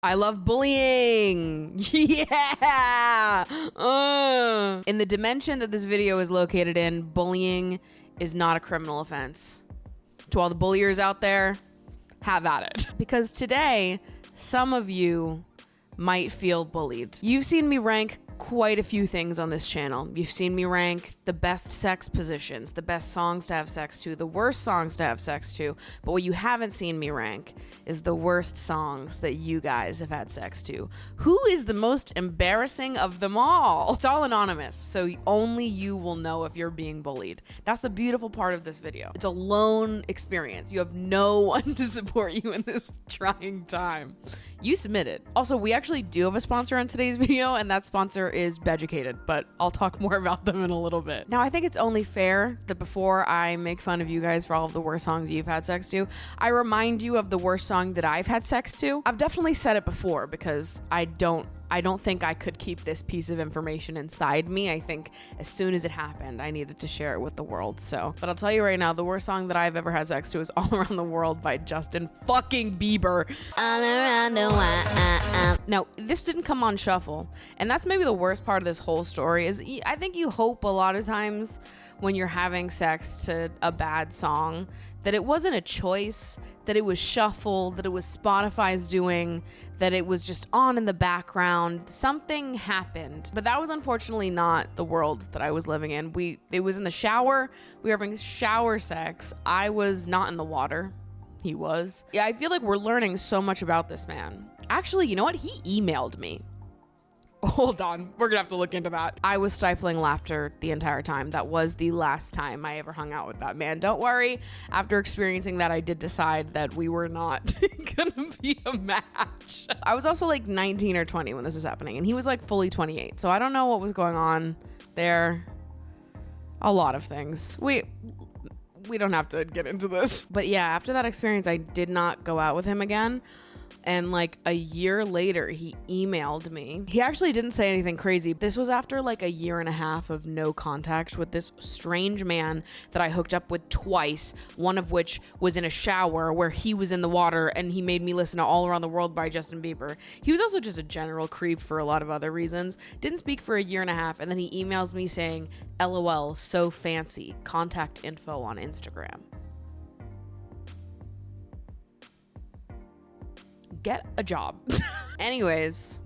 I love bullying. Yeah. In the dimension that this video is located in, bullying is not a criminal offense. To all the bulliers out there, have at it. Because today, some of you might feel bullied. You've seen me rank quite a few things on this channel. You've seen me rank the best sex positions, the best songs to have sex to, the worst songs to have sex to, but what you haven't seen me rank is the worst songs that you guys have had sex to. Who is the most embarrassing of them all? It's all anonymous, so only you will know if you're being bullied. That's the beautiful part of this video. It's a lone experience. You have no one to support you in this trying time. You submitted. Also, we actually do have a sponsor on today's video, and that sponsor is Beducated, but I'll talk more about them in a little bit. Now, I think it's only fair that before I make fun of you guys for all of the worst songs you've had sex to, I remind you of the worst song that I've had sex to. I've definitely said it before because I don't think I could keep this piece of information inside me. I think as soon as it happened, I needed to share it with the world. But I'll tell you right now, the worst song that I've ever had sex to is All Around the World by Justin fucking Bieber. All around the world. Now, this didn't come on shuffle. And that's maybe the worst part of this whole story is I think you hope a lot of times when you're having sex to a bad song that it wasn't a choice, that it was shuffle, that it was Spotify's doing, that it was just on in the background. Something happened. But that was unfortunately not the world that I was living in. It was in the shower. We were having shower sex. I was not in the water. He was. Yeah, I feel like we're learning so much about this man. Actually, you know what? He emailed me. Hold on, we're gonna have to look into that. I was stifling laughter the entire time. That was the last time I ever hung out with that man. Don't worry, after experiencing that, I did decide that we were not gonna be a match. I was also like 19 or 20 when this was happening, and he was like fully 28. So I don't know what was going on there. A lot of things. We don't have to get into this. But yeah, after that experience, I did not go out with him again. And like a year later, he emailed me. He actually didn't say anything crazy. This was after like a year and a half of no contact with this strange man that I hooked up with twice, one of which was in a shower where he was in the water and he made me listen to All Around the World by Justin Bieber. He was also just a general creep for a lot of other reasons. Didn't speak for a year and a half, and then he emails me saying, LOL, so fancy, contact info on Instagram. Get a job. Anyways,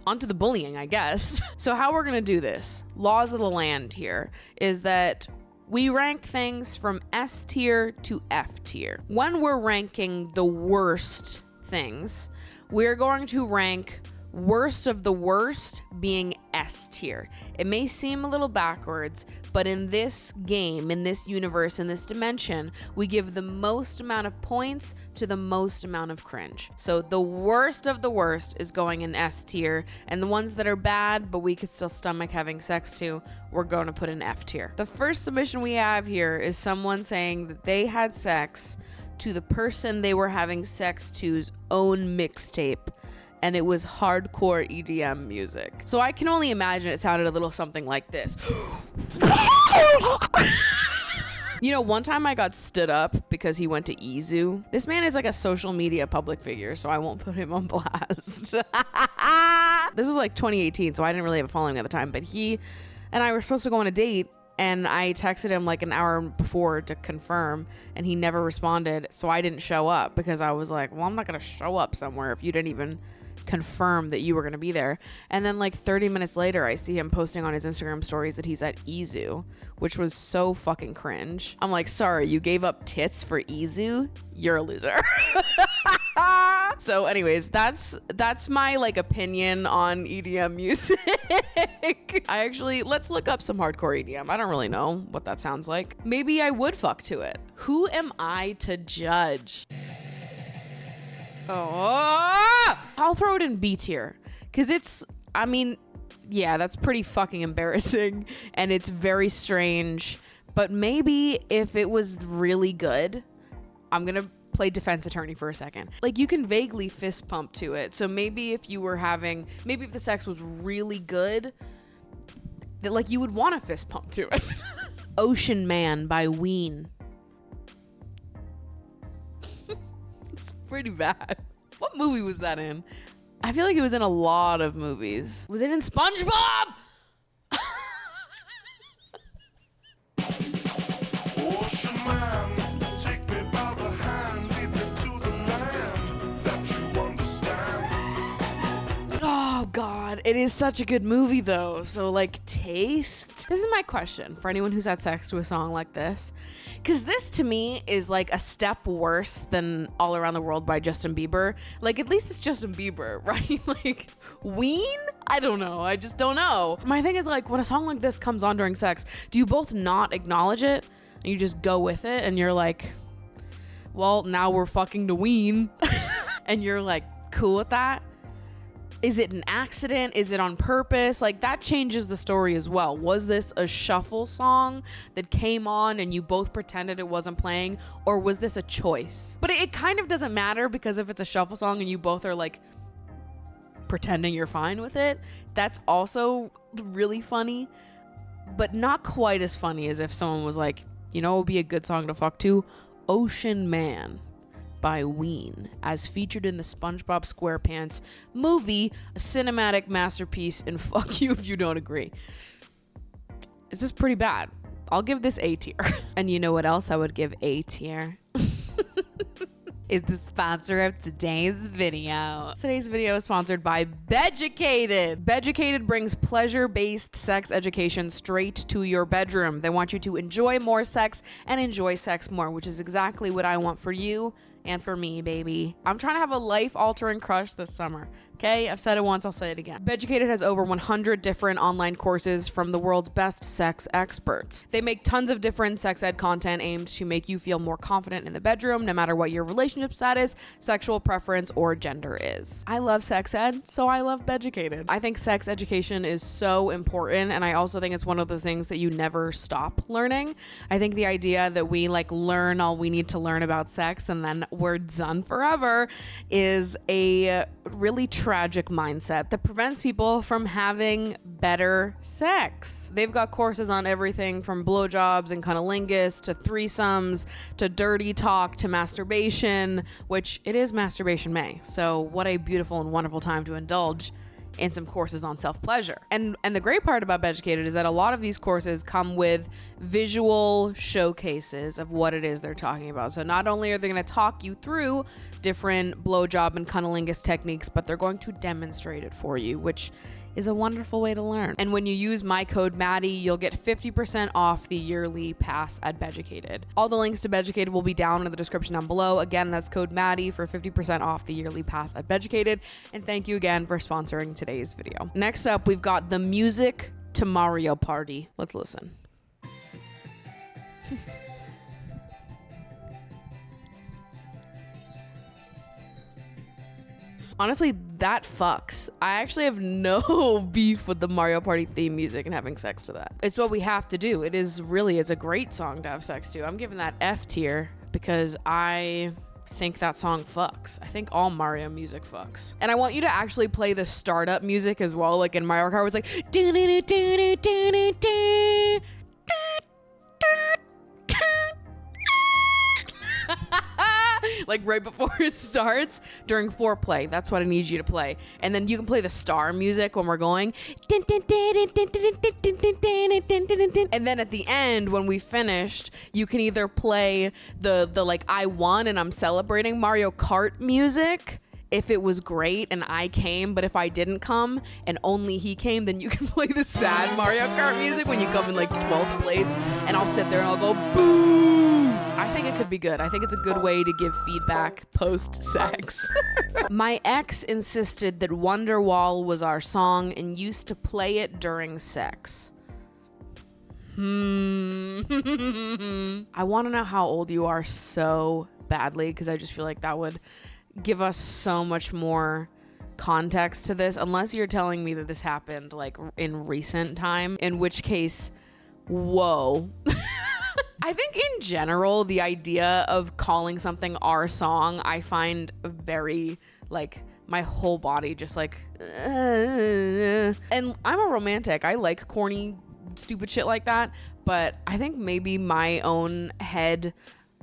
onto the bullying, I guess. So how we're gonna do this, laws of the land here, is that we rank things from S tier to F tier. When we're ranking the worst things, we're going to rank worst of the worst being S tier. It may seem a little backwards, but in this game, in this universe, in this dimension, we give the most amount of points to the most amount of cringe. So the worst of the worst is going in S tier, and the ones that are bad, but we could still stomach having sex to, we're going to put in F tier. The first submission we have here is someone saying that they had sex to the person they were having sex to's own mixtape, and it was hardcore EDM music. So I can only imagine it sounded a little something like this. You know, one time I got stood up because he went to Izu. This man is like a social media public figure, so I won't put him on blast. This was like 2018, so I didn't really have a following at the time, but he and I were supposed to go on a date, and I texted him like an hour before to confirm, and he never responded, so I didn't show up because I was like, well, I'm not gonna show up somewhere if you didn't even confirm that you were gonna be there. And then like 30 minutes later, I see him posting on his Instagram stories that he's at Izu, which was so fucking cringe. I'm like, sorry, you gave up tits for Izu? You're a loser. So anyways, that's my like opinion on EDM music. Let's look up some hardcore EDM. I don't really know what that sounds like. Maybe I would fuck to it. Who am I to judge? Oh, I'll throw it in B tier because yeah, that's pretty fucking embarrassing and it's very strange. But maybe if it was really good, I'm gonna play defense attorney for a second. Like, you can vaguely fist pump to it. So maybe if the sex was really good, that like you would want to fist pump to it. Ocean Man by Ween. It's pretty bad. What movie was that in? I feel like it was in a lot of movies. Was it in SpongeBob? Ocean man, take me by the hand, lead me to the land that you understand. Oh God, it is such a good movie though. So like taste. This is my question for anyone who's had sex to a song like this. Cause this to me is like a step worse than All Around the World by Justin Bieber. Like at least it's Justin Bieber, right? Like Ween? I don't know. I just don't know. My thing is like when a song like this comes on during sex, do you both not acknowledge it and you just go with it and you're like, well, now we're fucking to Ween. And you're like cool with that? Is it an accident? Is it on purpose? Like that changes the story as well. Was this a shuffle song that came on and you both pretended it wasn't playing, or was this a choice? But it kind of doesn't matter, because if it's a shuffle song and you both are like pretending you're fine with it, that's also really funny, but not quite as funny as if someone was like, you know, it would be a good song to fuck to? Ocean Man by Ween, as featured in the SpongeBob SquarePants movie, a cinematic masterpiece, and fuck you if you don't agree. This is pretty bad. I'll give this A tier. And you know what else I would give A tier? Is the sponsor of today's video. Today's video is sponsored by beducated. Beducated brings pleasure-based sex education straight to your bedroom. They want you to enjoy more sex and enjoy sex more, which is exactly what I want for you and for me, baby. I'm trying to have a life-altering crush this summer, okay? I've said it once, I'll say it again. Beducated has over 100 different online courses from the world's best sex experts. They make tons of different sex ed content aimed to make you feel more confident in the bedroom, no matter what your relationship status, sexual preference, or gender is. I love sex ed, so I love Beducated. I think sex education is so important, and I also think it's one of the things that you never stop learning. I think the idea that we like learn all we need to learn about sex and then we're done forever is a really tragic mindset that prevents people from having better sex. They've got courses on everything from blowjobs and cunnilingus to threesomes to dirty talk to masturbation, which it is Masturbation May. So what a beautiful and wonderful time to indulge in some courses on self-pleasure. And the great part about Beducated is that a lot of these courses come with visual showcases of what it is they're talking about. So not only are they going to talk you through different blowjob and cunnilingus techniques, but they're going to demonstrate it for you, which is a wonderful way to learn. And when you use my code Maddie, you'll get 50% off the yearly pass at Beducated. All the links to Beducated will be down in the description down below. Again, that's code Maddie for 50% off the yearly pass at Beducated. And thank you again for sponsoring today's video. Next up, we've got the music to Mario Party. Let's listen. Honestly, that fucks. I actually have no beef with the Mario Party theme music and having sex to that. It's what we have to do. It's a great song to have sex to. I'm giving that F tier because I think that song fucks. I think all Mario music fucks. And I want you to actually play the startup music as well, like in Mario Kart, where it's like like right before it starts during foreplay. That's what I need you to play. And then you can play the star music when we're going. And then at the end, when we finished, you can either play the like I won and I'm celebrating Mario Kart music if it was great and I came, but if I didn't come and only he came, then you can play the sad Mario Kart music when you come in like 12th place, and I'll sit there and I'll go boo. I think it could be good. I think it's a good way to give feedback post-sex. My ex insisted that Wonderwall was our song and used to play it during sex. I want to know how old you are so badly, because I just feel like that would give us so much more context to this, unless you're telling me that this happened like in recent time, in which case, whoa. I think in general, the idea of calling something our song, I find very like my whole body just like, and I'm a romantic. I like corny, stupid shit like that. But I think maybe my own head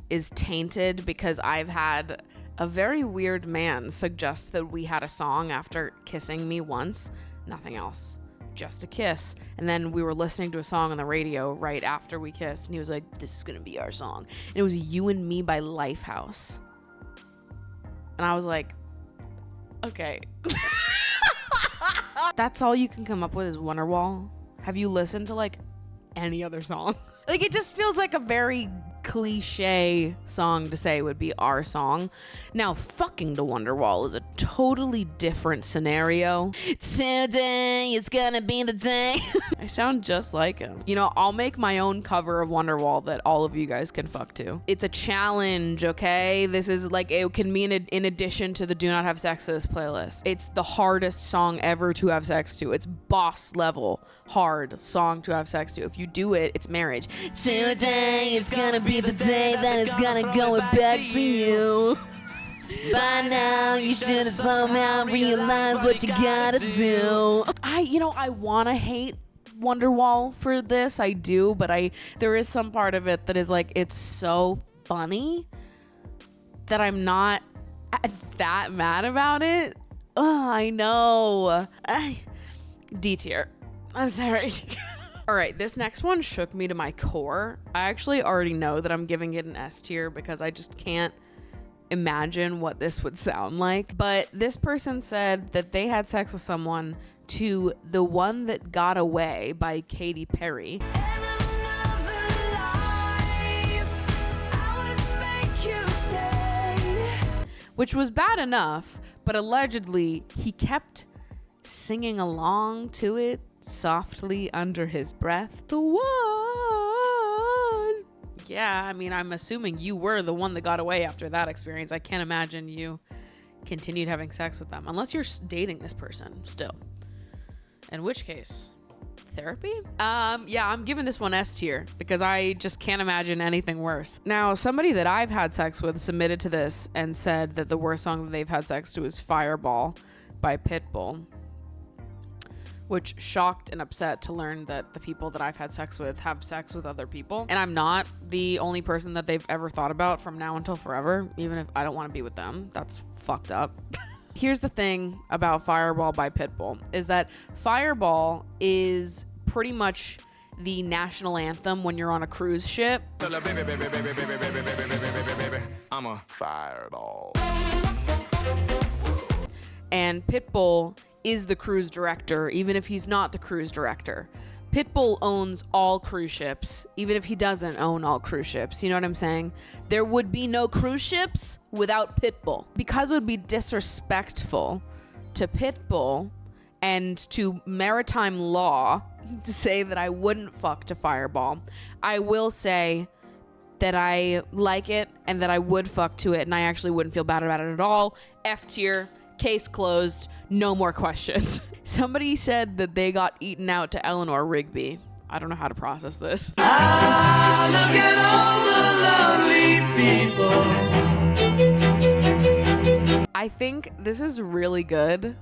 is tainted because I've had A very weird man suggests that we had a song after kissing me once. Nothing else. Just a kiss. And then we were listening to a song on the radio right after we kissed. And he was like, this is going to be our song. And it was You and Me by Lifehouse. And I was like, okay. That's all you can come up with is Wonderwall? Have you listened to like any other song? Like, it just feels like a very cliche song to say would be our song. Now, fucking the Wonderwall is a totally different scenario. Today is gonna be the day. I sound just like him. You know, I'll make my own cover of Wonderwall that all of you guys can fuck to. It's a challenge, okay? This is like, it can be in addition to the Do Not Have Sex to This playlist. It's the hardest song ever to have sex to. It's boss level hard song to have sex to. If you do it, it's marriage. Today is gonna be the day that is gonna go back to you. By now you should have somehow realized what you gotta do. I wanna hate Wonderwall for this. I do, but there is some part of it that is like, it's so funny that I'm not that mad about it. Oh, I know. D tier. I'm sorry. All right, this next one shook me to my core. I actually already know that I'm giving it an S tier because I just can't imagine what this would sound like. But this person said that they had sex with someone to The One That Got Away by Katy Perry. Which was bad enough, but allegedly he kept singing along to it softly under his breath. The one. Yeah, I mean, I'm assuming you were the one that got away after that experience. I can't imagine you continued having sex with them unless you're dating this person still. In which case, therapy? Yeah, I'm giving this one S tier because I just can't imagine anything worse. Now, somebody that I've had sex with submitted to this and said that the worst song that they've had sex to is Fireball by Pitbull, which shocked and upset to learn that the people that I've had sex with have sex with other people. And I'm not the only person that they've ever thought about from now until forever, even if I don't want to be with them. That's fucked up. Here's the thing about Fireball by Pitbull is that Fireball is pretty much the national anthem when you're on a cruise ship. I'm a fireball. And Pitbull is the cruise director, even if he's not the cruise director. Pitbull owns all cruise ships, even if he doesn't own all cruise ships. You know what I'm saying? There would be no cruise ships without Pitbull. Because it would be disrespectful to Pitbull and to maritime law to say that I wouldn't fuck to Fireball, I will say that I like it and that I would fuck to it and I actually wouldn't feel bad about it at all. F tier. Case closed. No more questions. Somebody said that they got eaten out to Eleanor Rigby. I don't know how to process this. Ah, look at all the lovely people. I think this is really good.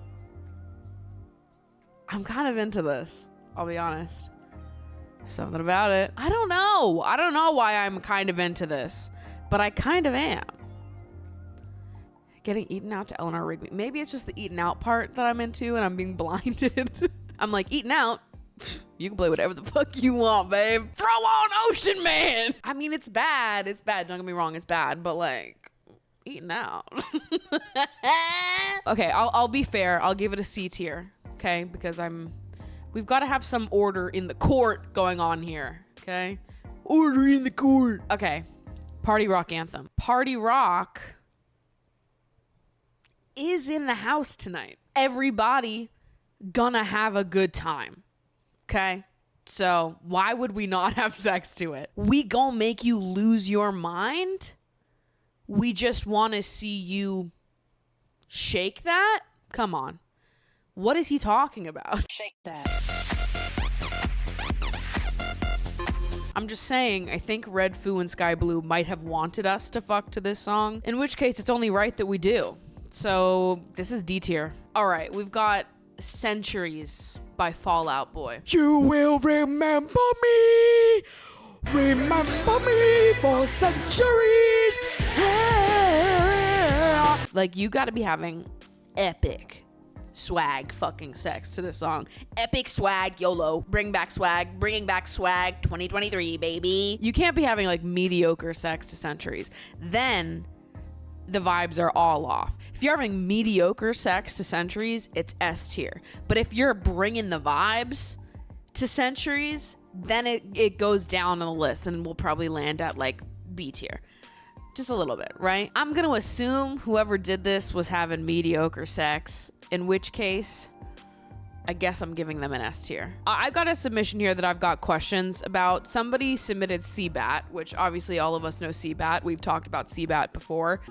I'm kind of into this. I'll be honest. Something about it. I don't know. I don't know why I'm kind of into this, but I kind of am. Getting eaten out to Eleanor Rigby. Maybe it's just the eaten out part that I'm into and I'm being blinded. I'm like, eaten out? You can play whatever the fuck you want, babe. Throw on Ocean Man. I mean, it's bad. It's bad. Don't get me wrong. It's bad. But like, eaten out. Okay, I'll be fair. I'll give it a C tier. Okay, because we've got to have some order in the court going on here. Okay, order in the court. Okay, Party Rock anthem. Party Rock is in the house tonight. Everybody gonna have a good time. Okay? So why would we not have sex to it? We gonna make you lose your mind? We just want to see you shake that? Come on. What is he talking about? Shake that. I'm just saying, I think Red Foo and Sky Blue might have wanted us to fuck to this song, in which case it's only right that we do. So this is D tier. All right, we've got Centuries by Fall Out Boy. You will remember me for centuries. Like, you got to be having epic swag fucking sex to this song. Epic swag, YOLO. Bring back swag, bringing back swag 2023, baby. You can't be having like mediocre sex to Centuries. Then the vibes are all off. If you're having mediocre sex to Centuries, it's S tier. But if you're bringing the vibes to Centuries, then it goes down on the list and will probably land at like B tier. Just a little bit, right? I'm going to assume whoever did this was having mediocre sex, in which case, I guess I'm giving them an S tier. I've got a submission here that I've got questions about. Somebody submitted cbat, which obviously all of us know cbat. We've talked about cbat before.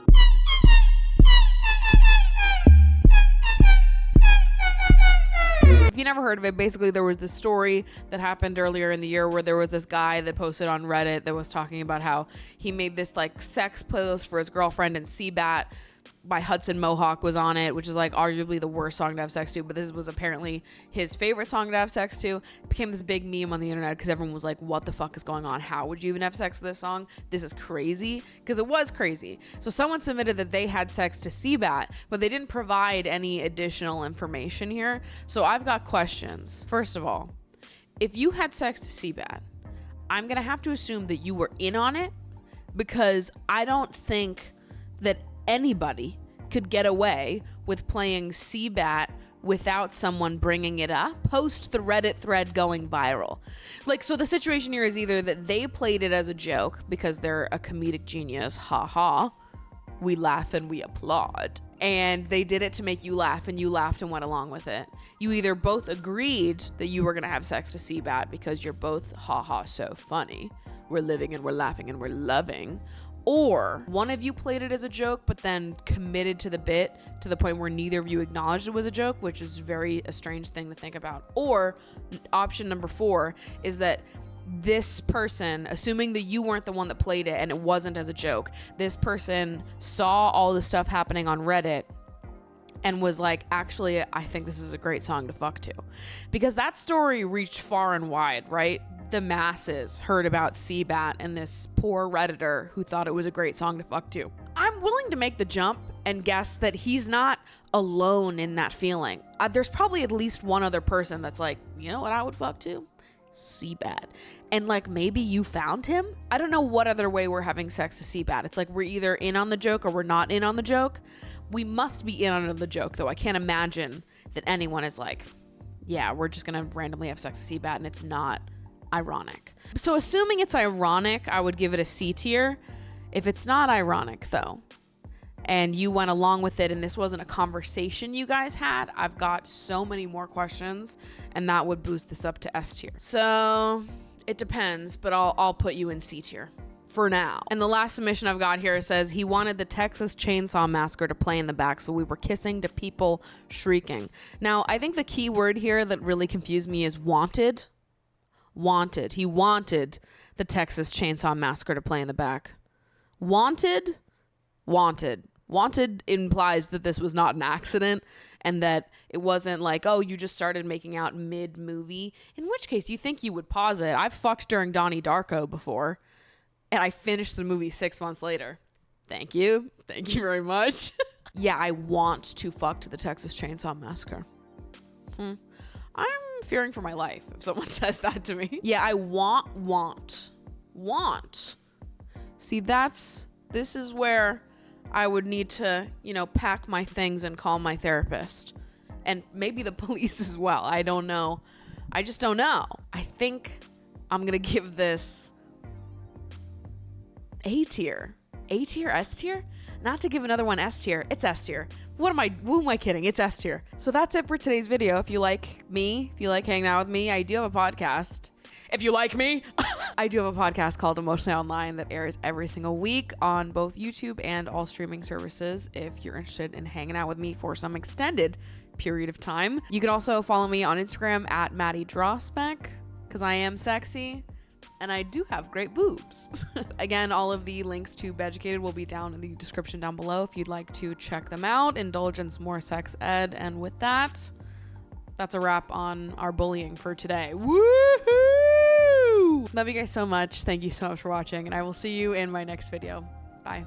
If you never heard of it, basically there was this story that happened earlier in the year where there was this guy that posted on Reddit that was talking about how he made this like sex playlist for his girlfriend, and cbat by Hudson Mohawk was on it, which is like arguably the worst song to have sex to, but this was apparently his favorite song to have sex to. It became this big meme on the internet because everyone was like, what the fuck is going on? How would you even have sex to this song? This is crazy. Because it was crazy. So someone submitted that they had sex to cbat, but they didn't provide any additional information here. So I've got questions. First of all, if you had sex to cbat, I'm going to have to assume that you were in on it, because I don't think that anybody could get away with playing cbat without someone bringing it up post the Reddit thread going viral. Like, so the situation here is either that they played it as a joke because they're a comedic genius, haha, we laugh and we applaud, and they did it to make you laugh and you laughed and went along with it. You either both agreed that you were going to have sex to cbat because you're both haha so funny, we're living and we're laughing and we're loving, or one of you played it as a joke but then committed to the bit to the point where neither of you acknowledged it was a joke, which is a strange thing to think about. Or option number 4 is that this person, assuming that you weren't the one that played it and it wasn't as a joke, this person saw all the stuff happening on Reddit and was like, actually, I think this is a great song to fuck to. Because that story reached far and wide, right? The masses heard about cbat and this poor Redditor who thought it was a great song to fuck to. I'm willing to make the jump and guess that he's not alone in that feeling. There's probably at least one other person that's like, you know what I would fuck to? cbat. And like, maybe you found him? I don't know what other way we're having sex to cbat. It's like we're either in on the joke or we're not in on the joke. We must be in on the joke, though. I can't imagine that anyone is like, yeah, we're just gonna randomly have sex to cbat and it's not ironic. So assuming it's ironic, I would give it a C tier. If it's not ironic though, and you went along with it and this wasn't a conversation you guys had, I've got so many more questions and that would boost this up to S tier. So it depends, but I'll put you in C tier for now. And the last submission I've got here says he wanted the Texas Chainsaw Massacre to play in the back, so we were kissing to people shrieking. Now, I think the key word here that really confused me is wanted. Wanted. He wanted the Texas Chainsaw Massacre to play in the back. Wanted? Wanted. Wanted implies that this was not an accident and that it wasn't like, oh, you just started making out mid-movie, in which case you think you would pause it. I've fucked during Donnie Darko before, and I finished the movie 6 months later. Thank you. Thank you very much. Yeah, I want to fuck to the Texas Chainsaw Massacre. I'm fearing for my life if someone says that to me. Yeah, I want. See, this is where I would need to, pack my things and call my therapist. And maybe the police as well. I don't know. I just don't know. I think I'm going to give this A tier. A tier? S tier? Not to give another one S tier. It's S tier. Who am I kidding? It's S tier. So that's it for today's video. If you like me, if you like hanging out with me, I do have a podcast. If you like me, I do have a podcast called Emotionally Online that airs every single week on both YouTube and all streaming services. If you're interested in hanging out with me for some extended period of time, you can also follow me on Instagram at Maddie Dragsbaek, because I am sexy and I do have great boobs. Again, all of the links to Beducated will be down in the description down below if you'd like to check them out, indulge in some more sex ed. And with that, that's a wrap on our bullying for today. Woohoo! Love you guys so much. Thank you so much for watching, and I will see you in my next video. Bye.